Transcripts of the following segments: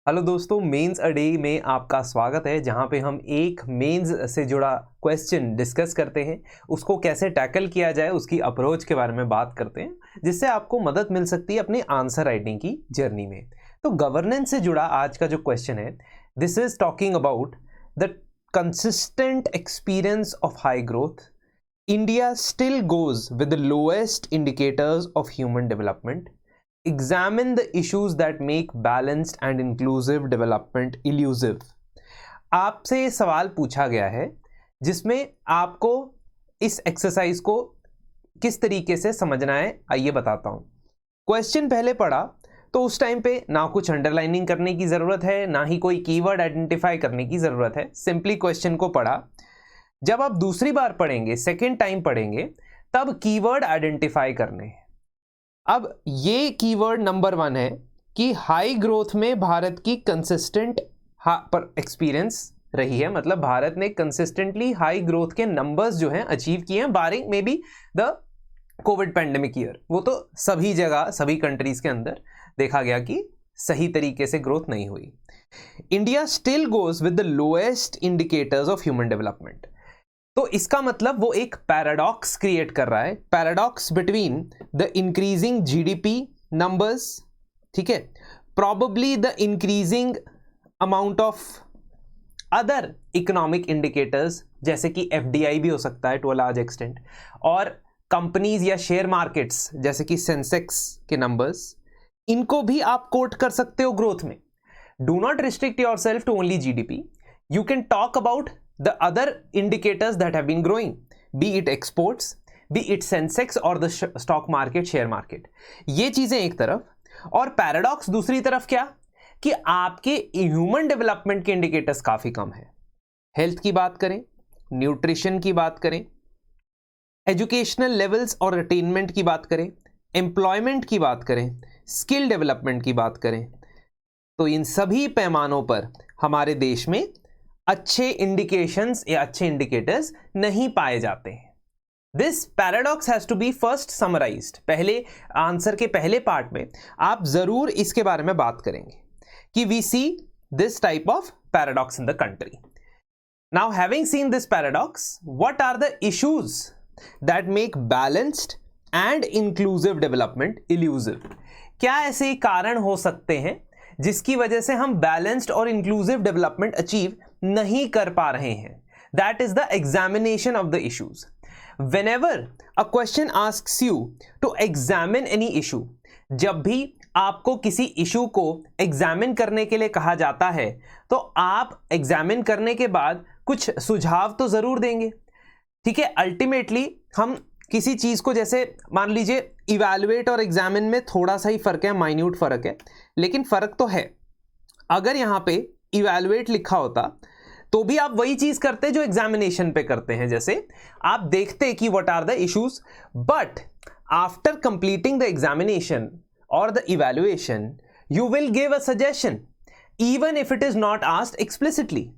Hello दोस्तों, mains a day में आपका स्वागत है जहां पे हम एक मेंस से जुड़ा क्वेश्चन डिस्कस करते हैं, उसको कैसे टैकल किया जाए उसकी अप्रोच के बारे में बात करते हैं, जिससे आपको मदद मिल सकती है अपने आंसर राइटिंग की जर्नी में। तो गवर्नेंस से जुड़ा आज का जो क्वेश्चन है, this is talking about the consistent experience of high growth, India still goes with the lowest indicators of human development, examine the issues that make balanced and inclusive development elusive। आपसे सवाल पूछा गया है जिसमें आपको इस exercise को किस तरीके से समझना है, आइए बताता हूं। क्वेश्चन पहले पढ़ा तो उस टाइम पे ना कुछ अंडरलाइनिंग करने की जरूरत है, ना ही कोई कीवर्ड आइडेंटिफाई करने की जरूरत है, सिंपली क्वेश्चन को पढ़ा। जब आप दूसरी बार पढ़ेंगे, सेकेंड टाइम पढ़ेंगे, तब कीवर्ड आइडेंटिफाई करने हैं। अब ये कीवर्ड नंबर 1 है कि हाई ग्रोथ में भारत की कंसिस्टेंट पर एक्सपीरियंस रही है, मतलब भारत ने कंसिस्टेंटली हाई ग्रोथ के नंबर्स जो हैं अचीव किए हैं, barring maybe the covid pandemic year. वो तो सभी जगह सभी कंट्रीज के अंदर देखा गया कि सही तरीके से ग्रोथ नहीं हुई। India still goes with the lowest indicators of human development. तो इसका मतलब वो एक पैराडॉक्स क्रिएट कर रहा है, paradox between the increasing GDP numbers, ठीक है, probably the increasing amount of other economic indicators जैसे कि एफडीआई भी हो सकता है टू अ लार्ज एक्सटेंट, और कंपनीज या शेयर मार्केट्स जैसे कि सेंसेक्स के नंबर्स, इनको भी आप कोट कर सकते हो ग्रोथ में। Do not restrict yourself to only GDP, you can talk about the other indicators that have been growing, be it exports, be it Sensex or the stock market, share market। ये चीजें एक तरफ, और paradox दूसरी तरफ क्या कि आपके ह्यूमन डेवलपमेंट के इंडिकेटर्स काफी कम है। हेल्थ की बात करें, न्यूट्रिशन की बात करें, एजुकेशनल लेवल्स और अटेनमेंट की बात करें, एम्प्लॉयमेंट की बात करें, स्किल डेवलपमेंट की बात करें, तो इन सभी पैमानों पर हमारे देश में अच्छे इंडिकेशंस या अच्छे इंडिकेटर्स नहीं पाए जाते हैं। This paradox has to be first summarized. पहले आंसर के पहले पार्ट में आप जरूर इसके बारे में बात करेंगे कि we see this type of paradox in the country. Now having seen this paradox, what are the issues that make balanced and inclusive development elusive. क्या ऐसे कारण हो सकते हैं जिसकी वजह से हम बैलेंस्ड और इंक्लूसिव डेवलपमेंट अचीव नहीं कर पा रहे हैं? That is the examination of the issues. Whenever a question asks you to examine any issue, जब भी आपको किसी इशू को एग्जामिन करने के लिए कहा जाता है, तो आप एग्जामिन करने के बाद कुछ सुझाव तो जरूर देंगे, ठीक है। अल्टीमेटली हम किसी चीज को, जैसे मान लीजिए इवैल्यूएट और एग्जामिन में थोड़ा सा ही फर्क है, माइन्यूट फर्क है, लेकिन फर्क तो है। अगर यहां पे इवैल्यूएट लिखा होता तो भी आप वही चीज करते जो एग्जामिनेशन पे करते हैं, जैसे आप देखते कि what are the issues, but after completing the examination और the evaluation you will give a suggestion even if it is not asked explicitly.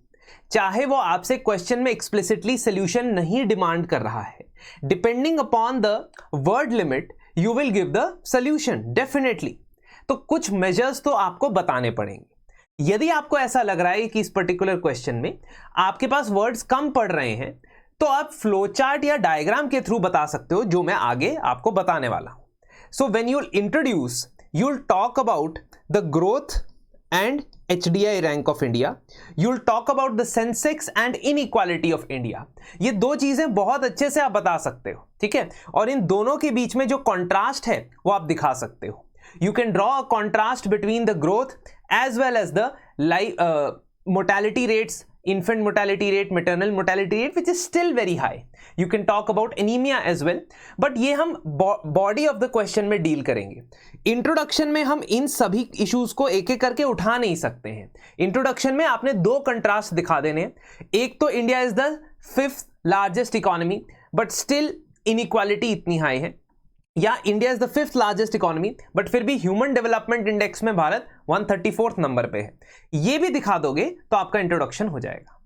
चाहे वो आपसे क्वेश्चन में एक्सप्लिसिटली सोल्यूशन नहीं डिमांड कर रहा है, depending upon the word limit you will give the solution definitely. तो कुछ मेजर्स तो आपको बताने पड़ेंगे। यदि आपको ऐसा लग रहा है कि इस पर्टिकुलर क्वेश्चन में आपके पास वर्ड्स कम पड़ रहे हैं, तो आप फ्लो चार्ट या डायग्राम के थ्रू बता सकते हो, जो मैं आगे आपको बताने वाला हूं। So when you introduce, you will talk about the growth and HDI rank of India, you will talk about the Sensex and inequality of India. ये दो चीजें बहुत अच्छे से आप बता सकते हो, ठीक है, और इन दोनों के बीच में जो कॉन्ट्रास्ट है वो आप दिखा सकते हो। You can draw a contrast between the growth as well as the mortality rates, infant mortality rate, maternal mortality rate, which is still very high. You can talk about anemia as well, but ये हम body of the question में deal करेंगे। Introduction में हम इन सभी issues को एक एक करके उठा नहीं सकते हैं। इंट्रोडक्शन में आपने दो कंट्रास्ट दिखा देने, एक तो India is the 5th largest economy but still inequality इतनी हाई है, या India is the 5th largest economy but फिर भी ह्यूमन डेवलपमेंट इंडेक्स में भारत 134th नंबर पे है। ये भी दिखा दोगे तो आपका इंट्रोडक्शन हो जाएगा।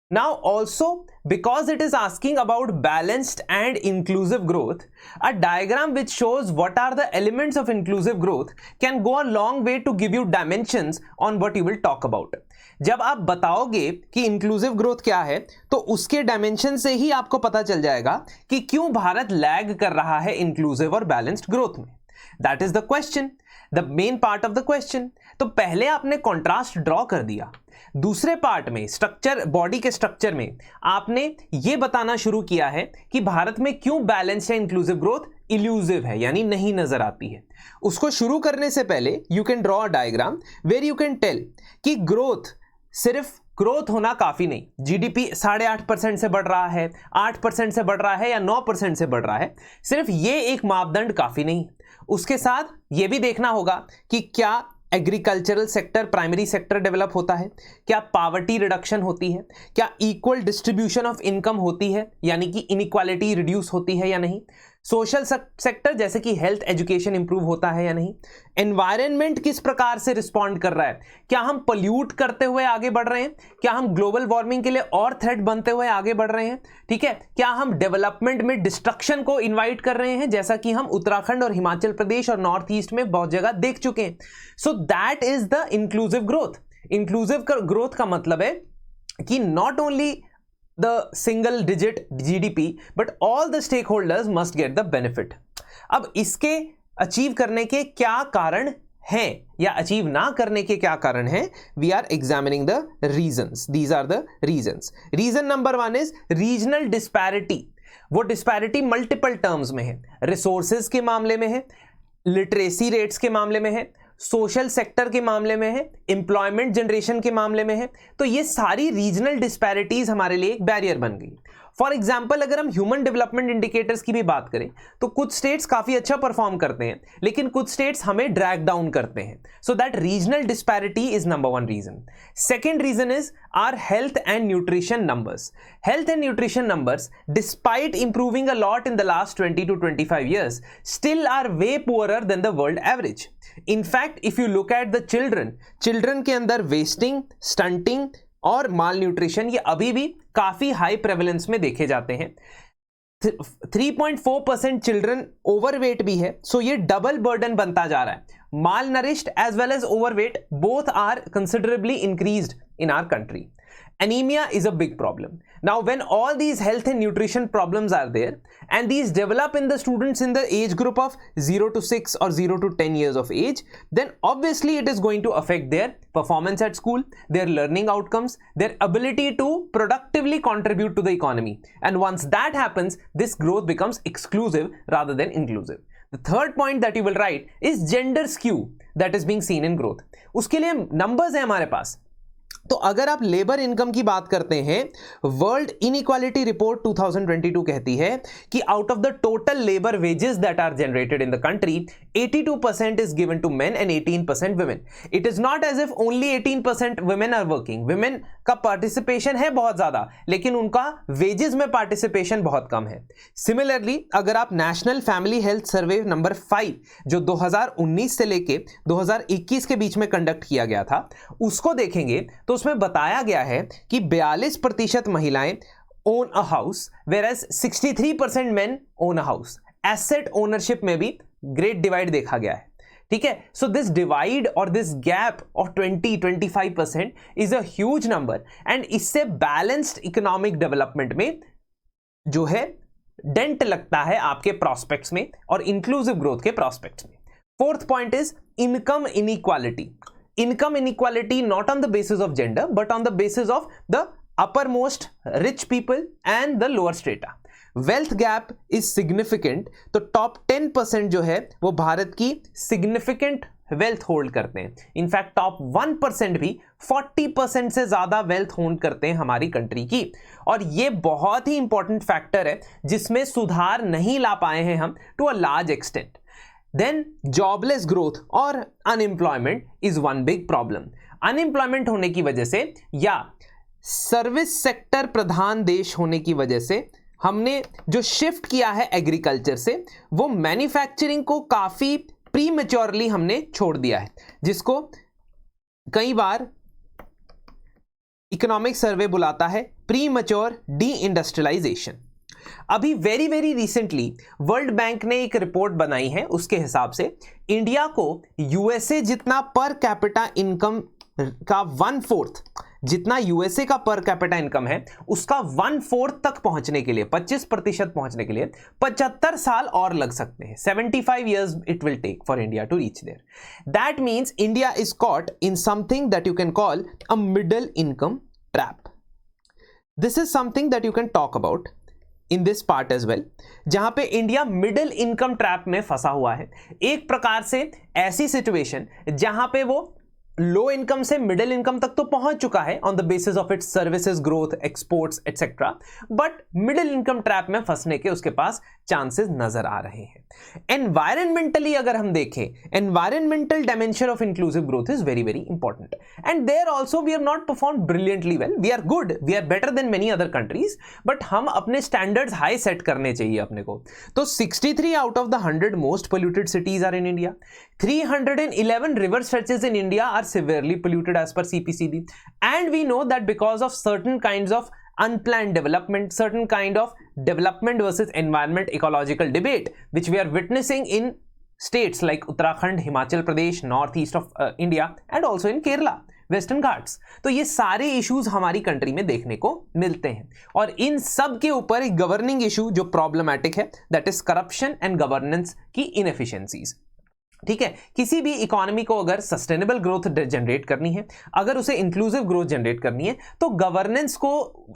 Now also, because it is asking about balanced and inclusive growth, a diagram which shows what are the elements of inclusive growth can go a long way to give you dimensions on what you will talk about. जब आप बताओगे कि inclusive growth क्या है तो उसके dimension से ही आपको पता चल जाएगा कि क्यों भारत लैग कर रहा है इंक्लूसिव और बैलेंस्ड ग्रोथ में. That is the question, the main part of the question. तो पहले आपने कॉन्ट्रास्ट ड्रॉ कर दिया, दूसरे पार्ट में स्ट्रक्चर, बॉडी के स्ट्रक्चर में आपने यह बताना शुरू किया है कि भारत में क्यों बैलेंस या इंक्लूसिव ग्रोथ इल्यूसिव है, यानी नहीं नजर आती है. उसको शुरू करने से पहले you can draw a diagram where you can tell कि ग्रोथ, सिर्फ ग्रोथ होना काफी नहीं. जीडीपी 8.5% से बढ़ रहा है, 8% से बढ़ रहा है या 9% से बढ़ रहा है, सिर्फ ये एक मापदंड काफी नहीं. उसके साथ यह भी देखना होगा कि क्या agricultural sector, primary sector develop होता है, क्या पॉवर्टी रिडक्शन होती है, क्या इक्वल डिस्ट्रीब्यूशन ऑफ इनकम होती है, यानी कि इनइक्वालिटी रिड्यूस होती है या नहीं, सोशल सेक्टर जैसे कि हेल्थ एजुकेशन इंप्रूव होता है या नहीं, एनवायरनमेंट किस प्रकार से रिस्पॉन्ड कर रहा है, क्या हम पोल्यूट करते हुए आगे बढ़ रहे हैं, क्या हम ग्लोबल वार्मिंग के लिए और थ्रेट बनते हुए आगे बढ़ रहे हैं, ठीक है, क्या हम डेवलपमेंट में डिस्ट्रक्शन को इनवाइट कर रहे हैं जैसा कि हम उत्तराखंड और हिमाचल प्रदेश और नॉर्थ ईस्ट में बहुत जगह देख चुके हैं. So that is the inclusive growth. Inclusive growth का मतलब है कि not only the single digit GDP but all the stakeholders must get the benefit. अब इसके अचीव करने के क्या कारण हैं या अचीव ना करने के क्या कारण हैं, we are examining the reasons. These are the reasons. Reason number 1 is regional disparity. वो disparity multiple terms में है, resources के मामले में है, literacy rates के मामले में है, सोशल सेक्टर के मामले में है, एम्प्लॉयमेंट जनरेशन के मामले में है. तो ये सारी रीजनल डिस्पैरिटीज हमारे लिए एक बैरियर बन गई. फॉर एग्जाम्पल, अगर हम ह्यूमन डेवलपमेंट इंडिकेटर्स की भी बात करें तो कुछ स्टेट्स काफी अच्छा परफॉर्म करते हैं लेकिन कुछ स्टेट्स हमें ड्रैग डाउन करते हैं. So that regional disparity is number 1 reason. Second reason is our health and nutrition numbers. Health and nutrition numbers, despite improving a lot in the last 20 to 25 years, still are way poorer than the world average. In fact, if you look at the children के अंदर wasting, stunting और माल nutrition ये अभी भी काफी high prevalence में देखे जाते हैं. 3.4% चिल्ड्रन ओवरवेट भी है. सो ये डबल बर्डन बनता जा रहा है. Malnourished as well as overweight both are considerably increased in our country. Anemia is a big problem. Now, when all these health and nutrition problems are there and these develop in the students in the age group of 0 to 6 or 0 to 10 years of age, then obviously it is going to affect their performance at school, their learning outcomes, their ability to productively contribute to the economy. And once that happens, this growth becomes exclusive rather than inclusive. The third point that you will write is gender skew that is being seen in growth. उसके लिए numbers हैं हमारे पास. तो अगर आप labour income की बात करते हैं, वर्ल्ड इनइक्वालिटी रिपोर्ट 2022 कहती है कि out of the total labour wages that are generated in the country, 82% is given to men and 18% women. It is not as if only 18% women are working. Women का participation है बहुत ज्यादा लेकिन उनका wages में पार्टिसिपेशन बहुत कम है. Similarly, अगर आप national family health survey number 5 जो 2019 से लेके 2021 के बीच में कंडक्ट किया गया था उसको देखेंगे तो उसमें बताया गया है कि 42% महिलाएं own a house whereas 63% main own a house. Asset ownership में भी ग्रेट डिवाइड देखा गया है. ठीक है. सो दिस डिवाइड और this gap of 20-25% is a huge number and इससे बैलेंस्ड इकोनॉमिक डेवलपमेंट में जो है डेंट लगता है आपके प्रॉस्पेक्ट्स में और इंक्लूसिव ग्रोथ के प्रॉस्पेक्ट्स में. Fourth point is income inequality. Income inequality not on the basis of gender but on the basis of the uppermost rich people and the lower strata. Wealth gap is significant. तो top 10% जो है वो भारत की significant wealth hold करते हैं. In fact top 1% भी 40% से ज्यादा wealth hold करते हैं हमारी कंट्री की. और ये बहुत ही इंपॉर्टेंट फैक्टर है जिसमें सुधार नहीं ला पाए हैं हम to a large extent. Then jobless growth और unemployment is one big problem. Unemployment होने की वजह से या सर्विस सेक्टर प्रधान देश होने की वजह से हमने जो शिफ्ट किया है एग्रीकल्चर से वो मैन्युफैक्चरिंग को काफी प्रीमेच्योरली हमने छोड़ दिया है, जिसको कई बार इकोनॉमिक सर्वे बुलाता है प्रीमच्योर डी इंडस्ट्रियलाइजेशन। अभी very very recently world bank ने एक रिपोर्ट बनाई है, उसके हिसाब से इंडिया को यूएसए जितना पर कैपिटा इनकम का 1/4, जितना यूएसए का पर कैपिटा इनकम है उसका 1/4 तक पहुंचने के लिए, 25% पहुंचने के लिए 75 साल और लग सकते हैं। 75 years it will take for India to reach there. That means India is caught in something that you can call a middle income trap. This is something that you can talk about in this part as well, जहां पे India middle income trap में फंसा हुआ है। एक प्रकार से ऐसी सिचुएशन जहां पे वो लो इनकम से मिडिल इनकम तक तो पहुंच चुका है on the basis of its services growth, exports etcetera, but middle income trap में फंसने के उसके पास चांसेस नजर आ रहे हैं। एनवायरमेंटली अगर हम देखें, environmental dimension of inclusive growth is very very important and there also we have not perform brilliantly well. We are good, we are better than many other countries, but हम अपने standards high set करने चाहिए अपने को। तो 63 out of the 100 most polluted cities are in India. 311 river stretches in India are severely polluted as per CPCB, and we know that because of certain kinds of unplanned development, certain kind of development versus environment ecological debate which we are witnessing in states like Uttarakhand, Himachal Pradesh, northeast of India and also in Kerala, western Ghats. तो ये सारे issues हमारी country में देखने को मिलते हैं और इन सब के ऊपर एक गवर्निंग इशू जो प्रॉब्लमैटिक है, that is corruption and governance की इनएफिशिएंसीज। ठीक है, किसी भी इकोनॉमी को अगर सस्टेनेबल ग्रोथ जनरेट करनी है, अगर उसे इंक्लूसिव ग्रोथ जनरेट करनी है, तो गवर्नेंस को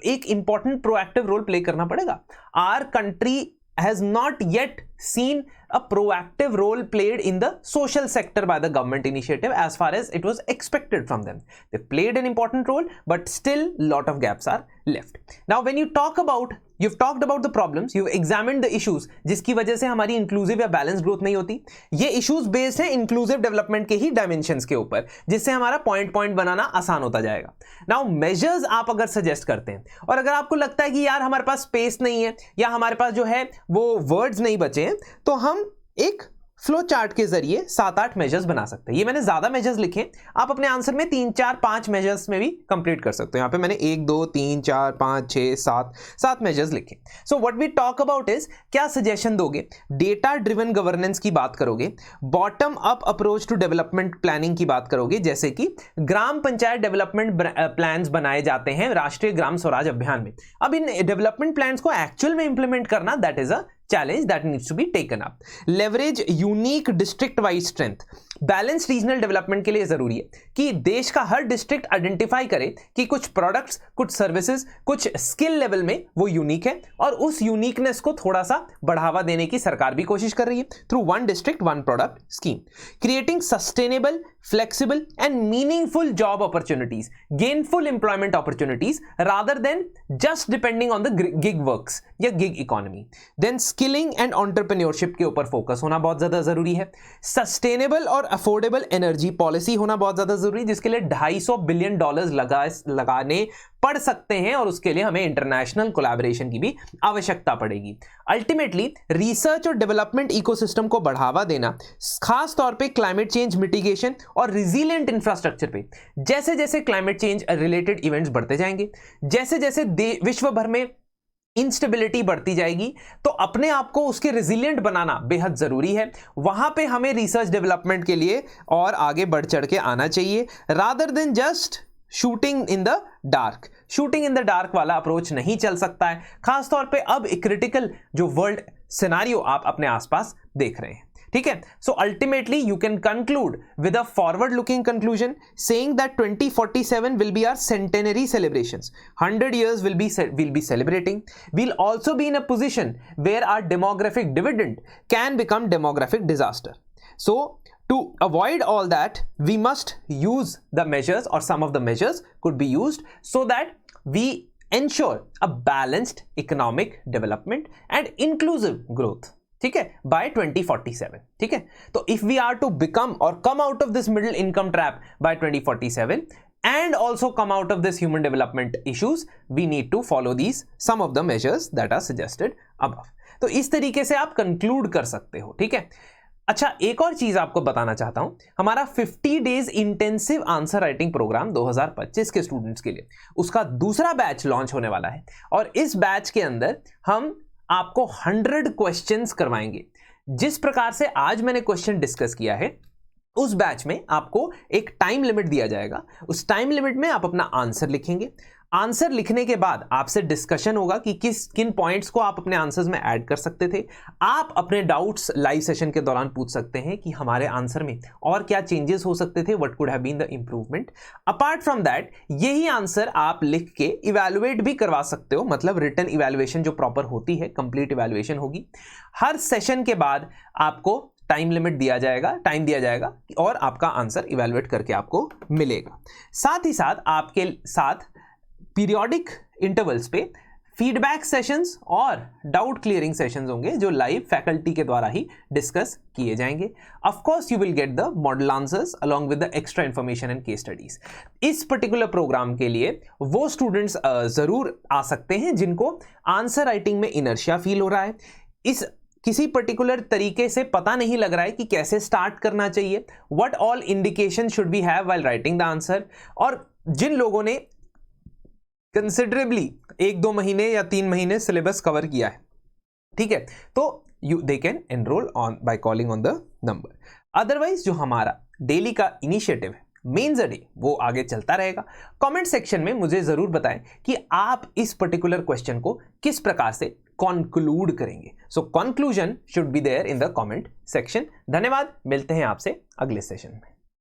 एक इंपॉर्टेंट प्रोएक्टिव रोल प्ले करना पड़ेगा। Our country has not yet seen a proactive role played in the social sector by the government initiative as far as it was expected from them. They played an important role, but still lot of gaps are left. Now when you talk about, you've talked about the problems, you've examined the issues जिसकी वजह से हमारी inclusive या balance growth नहीं होती। ये issues based है inclusive development के ही डायमेंशंस के ऊपर, जिससे हमारा पॉइंट पॉइंट बनाना आसान होता जाएगा। नाउ मेजर्स आप अगर सजेस्ट करते हैं और अगर आपको लगता है कि यार हमारे पास स्पेस नहीं है या हमारे पास जो है वो वर्ड्स नहीं बचे हैं, तो हम एक फ्लो चार्ट के जरिए 7-8 मेजर्स बना सकते हैं। ये मैंने ज्यादा मेजर्स लिखे, आप अपने आंसर में 3, 4, 5 मेजर्स में भी कंप्लीट कर सकते हो। यहां पे मैंने 1, 2, 3, 4, 5, 6, 7 मेजर्स लिखे। So what we talk about is, क्या सजेशन दोगे? डेटा ड्रिवन गवर्नेंस की बात करोगे, bottom up approach to development planning की बात करोगे, जैसे कि ग्राम पंचायत डेवलपमेंट प्लान्स बनाए जाते हैं राष्ट्रीय ग्राम स्वराज अभियान में। अब इन डेवलपमेंट प्लान्स को एक्चुअल में इंप्लीमेंट करना, that is a challenge that needs to be taken up. Leverage unique district wise strength. Balance regional development के लिए जरूरी है कि देश का हर डिस्ट्रिक्ट आइडेंटिफाई करे कि कुछ प्रोडक्ट्स, कुछ सर्विसेज, कुछ स्किल लेवल में वो यूनिक है और उस यूनिकनेस को थोड़ा सा बढ़ावा देने की सरकार भी कोशिश कर रही है through one district one product scheme. Creating sustainable, flexible and meaningful job opportunities, gainful employment opportunities rather than just depending on the gig works या gig economy. Then skilling and entrepreneurship के ऊपर फोकस होना बहुत ज्यादा जरूरी है। Sustainable और affordable energy policy होना बहुत ज्यादा जरूरी, जिसके लिए $250 बिलियन लगाने पड़ सकते हैं और उसके लिए हमें इंटरनेशनल कोलैबोरेशन की भी आवश्यकता पड़ेगी। अल्टीमेटली रिसर्च और डेवलपमेंट इकोसिस्टम को बढ़ावा देना, खास तौर पे क्लाइमेट चेंज मिटिगेशन और रिजिलिएंट इंफ्रास्ट्रक्चर पे। जैसे जैसे क्लाइमेट चेंज रिलेटेड इवेंट्स बढ़ते जाएंगे, जैसे जैसे विश्व भर में इंस्टेबिलिटी बढ़ती जाएगी, तो अपने आप को उसके रेजिलिएंट बनाना बेहद जरूरी है। वहां पे हमें रिसर्च डेवलपमेंट के लिए और आगे बढ़ चढ़ के आना चाहिए, rather than just shooting in the dark. Shooting in the dark वाला अप्रोच नहीं चल सकता है, खासतौर पे अब एक क्रिटिकल जो वर्ल्ड सिनेरियो आप अपने आसपास देख रहे हैं। ठीक है, so ultimately you can conclude with a forward looking conclusion saying that 2047 will be our centenary celebrations. 100 years we'll be celebrating. We'll also be in a position where our demographic dividend can become demographic disaster. So to avoid all that, we must use the measures, or some of the measures could be used so that we ensure a balanced economic development and inclusive growth. ठीक है, bye 2047। ठीक है, तो if we are to become और come out of this middle income trap by 2047 and also come out of this human development issues, we need to follow these some of the measures that are suggested above. तो इस तरीके से आप conclude कर सकते हो। ठीक है, अच्छा, एक और चीज आपको बताना चाहता हूं, हमारा 50 days intensive answer writing program 2025 के स्टूडेंट्स के लिए उसका दूसरा बैच लॉन्च होने वाला है और इस बैच के अंदर हम आपको 100 क्वेश्चंस करवाएंगे। जिस प्रकार से आज मैंने क्वेश्चन डिस्कस किया है, उस बैच में आपको एक टाइम लिमिट दिया जाएगा। उस टाइम लिमिट में आप अपना आंसर लिखेंगे। आंसर लिखने के बाद आपसे डिस्कशन होगा कि किन पॉइंट्स को आप अपने आंसर्स में ऐड कर सकते थे। आप अपने डाउट्स लाइव सेशन के दौरान पूछ सकते हैं कि हमारे आंसर में और क्या चेंजेस हो सकते थे, what could have been the improvement. Apart from that, यही आंसर आप लिख के इवैल्यूएट भी करवा सकते हो, मतलब रिटन इवैल्यूएशन जो प्रॉपर होती है, कंप्लीट इवैल्यूएशन होगी। हर सेशन के बाद आपको टाइम लिमिट दिया जाएगा और आपका आंसर इवैल्यूएट करके आपको मिलेगा। साथ ही साथ आपके साथ पीरियोडिक इंटरवल्स पे फीडबैक सेशंस और डाउट क्लियरिंग सेशंस होंगे जो लाइव फैकल्टी के द्वारा ही डिस्कस किए जाएंगे। Of course you will get the model answers along with the extra information and case studies. इस पर्टिकुलर प्रोग्राम के लिए वो स्टूडेंट्स जरूर आ सकते हैं जिनको आंसर राइटिंग में इनर्शिया फील हो रहा है, इस किसी पर्टिकुलर तरीके से पता नहीं लग रहा है कि कैसे स्टार्ट करना चाहिए, what all indication should be have while writing the answer, और जिन लोगों ने कंसिडरेबली 1-2 महीने या 3 महीने सिलेबस कवर किया है, ठीक है, तो they can enrol on by calling on the number. Otherwise जो हमारा डेली का इनिशिएटिव है मेंस अ डे, वो आगे चलता रहेगा। कमेंट सेक्शन में मुझे जरूर बताएं कि आप इस पर्टिकुलर क्वेश्चन को किस प्रकार से कंक्लूड करेंगे। So conclusion should be there in the comment section. धन्यवाद, मिलते हैं आपसे अगले सेशन में।